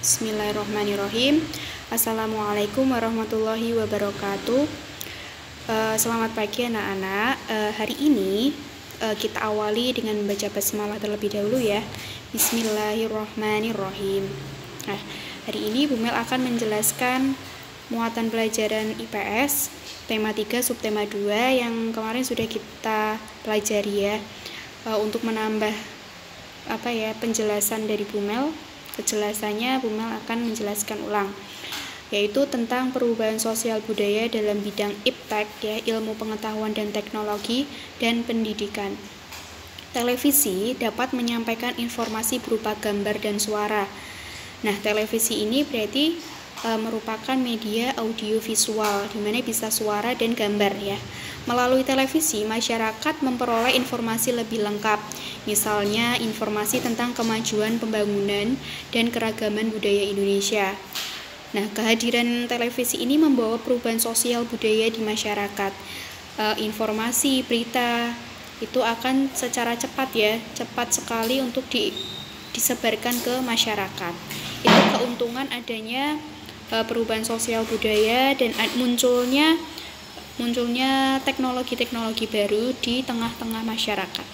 Bismillahirrahmanirrahim. Assalamualaikum warahmatullahi wabarakatuh. Selamat pagi anak-anak. Hari ini kita awali dengan membaca basmalah terlebih dahulu ya. Bismillahirrahmanirrahim. Nah, hari ini Bu Mel akan menjelaskan muatan pelajaran IPS tema 3 subtema 2 yang kemarin sudah kita pelajari ya. Untuk menambah penjelasan dari Bu Mel, kejelasannya Bu Mel akan menjelaskan ulang, yaitu tentang perubahan sosial budaya dalam bidang iptek ya, ilmu pengetahuan dan teknologi dan pendidikan. Televisi dapat menyampaikan informasi berupa gambar dan suara. Nah, televisi ini berarti merupakan media audio visual di mana bisa suara dan gambar ya. Melalui televisi, masyarakat memperoleh informasi lebih lengkap, misalnya informasi tentang kemajuan pembangunan dan keragaman budaya Indonesia. Nah, kehadiran televisi ini membawa perubahan sosial budaya di masyarakat. Informasi, berita itu akan secara cepat sekali untuk disebarkan ke masyarakat. Itu keuntungan adanya perubahan sosial budaya dan munculnya teknologi-teknologi baru di tengah-tengah masyarakat.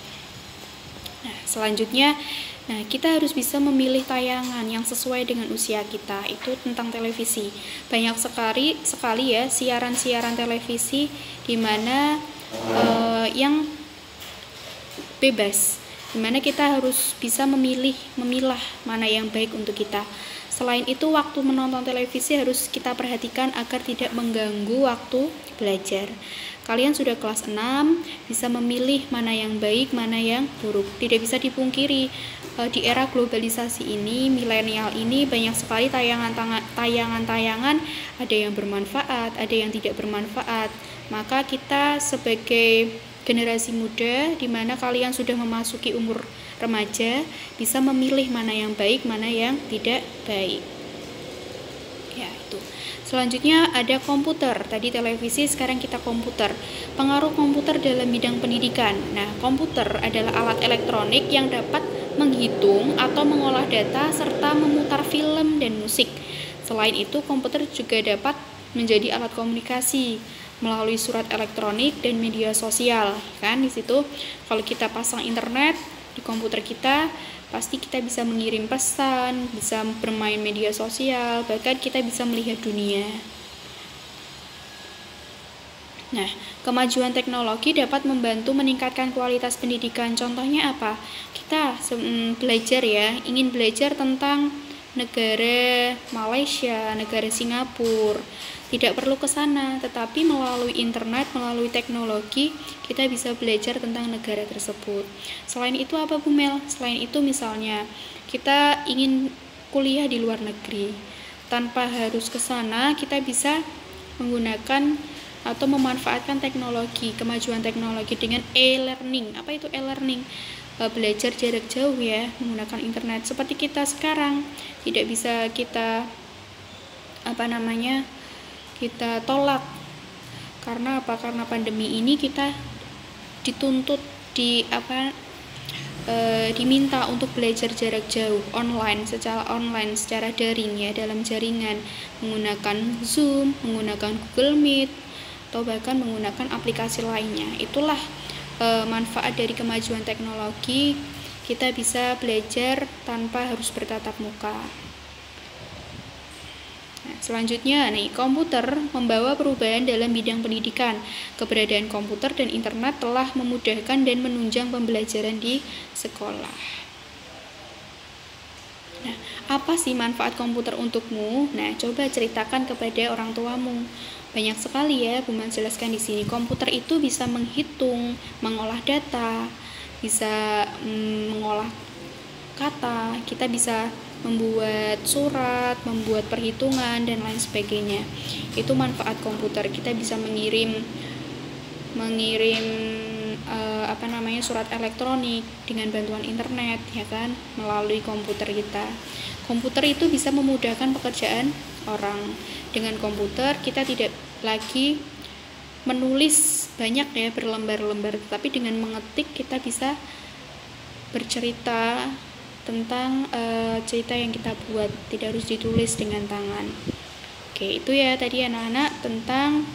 Nah, selanjutnya, kita harus bisa memilih tayangan yang sesuai dengan usia kita. Itu tentang televisi. Banyak sekali ya siaran-siaran televisi di mana yang bebas, di mana kita harus bisa memilah mana yang baik untuk kita. Selain itu, waktu menonton televisi harus kita perhatikan agar tidak mengganggu waktu belajar. Kalian sudah kelas 6, bisa memilih mana yang baik, mana yang buruk. Tidak bisa dipungkiri, di era globalisasi ini, milenial ini, banyak sekali tayangan-tayangan, ada yang bermanfaat, ada yang tidak bermanfaat. Maka kita sebagai generasi muda, di mana kalian sudah memasuki umur remaja, bisa memilih mana yang baik, mana yang tidak baik. Ya, itu. Selanjutnya ada komputer. Tadi televisi, sekarang kita komputer. Pengaruh komputer dalam bidang pendidikan. Nah, komputer adalah alat elektronik yang dapat menghitung atau mengolah data serta memutar film dan musik. Selain itu, komputer juga dapat menjadi alat komunikasi melalui surat elektronik dan media sosial. Kan di situ kalau kita pasang internet di komputer kita, pasti kita bisa mengirim pesan, bisa bermain media sosial, bahkan kita bisa melihat dunia. Nah, kemajuan teknologi dapat membantu meningkatkan kualitas pendidikan. Contohnya apa? Kita ingin belajar tentang negara Malaysia, negara Singapura. Tidak perlu ke sana, tetapi melalui internet, melalui teknologi, kita bisa belajar tentang negara tersebut. Selain itu apa Bu Mel? Selain itu misalnya, kita ingin kuliah di luar negeri. Tanpa harus ke sana, kita bisa menggunakan atau memanfaatkan teknologi, kemajuan teknologi dengan e-learning. Apa itu e-learning? Belajar jarak jauh ya, menggunakan internet. Seperti kita sekarang, tidak bisa kita kita tolak. Karena apa? Karena pandemi ini kita dituntut diminta untuk belajar jarak jauh secara daring ya, dalam jaringan, menggunakan Zoom, menggunakan Google Meet, atau bahkan menggunakan aplikasi lainnya. Itulah manfaat dari kemajuan teknologi. Kita bisa belajar tanpa harus bertatap muka. Selanjutnya, komputer membawa perubahan dalam bidang pendidikan. Keberadaan komputer dan internet telah memudahkan dan menunjang pembelajaran di sekolah. Nah, apa sih manfaat komputer untukmu? Nah, coba ceritakan kepada orang tuamu. Banyak sekali ya, Bu menjelaskan di sini. Komputer itu bisa menghitung, mengolah data, bisa mengolah kata, kita bisa membuat surat, membuat perhitungan dan lain sebagainya. Itu manfaat komputer. Kita bisa mengirim surat elektronik dengan bantuan internet ya kan, melalui komputer kita. Komputer itu bisa memudahkan pekerjaan orang. Dengan komputer kita tidak lagi menulis banyak ya, berlembar-lembar, tapi dengan mengetik kita bisa bercerita tentang cerita yang kita buat, tidak harus ditulis dengan tangan. Oke, itu ya tadi anak-anak tentang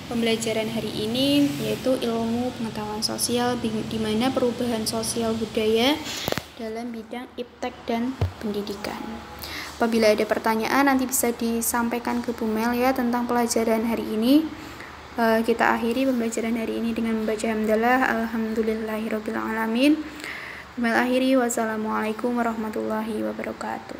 pembelajaran hari ini, yaitu ilmu pengetahuan sosial, di mana perubahan sosial budaya dalam bidang iptek dan pendidikan. Apabila ada pertanyaan nanti bisa disampaikan ke Bu Mel ya tentang pelajaran hari ini. Kita akhiri pembelajaran hari ini dengan membaca hamdalah alhamdulillahirabbil alamin. Bu Mel akhiri, wassalamualaikum warahmatullahi wabarakatuh.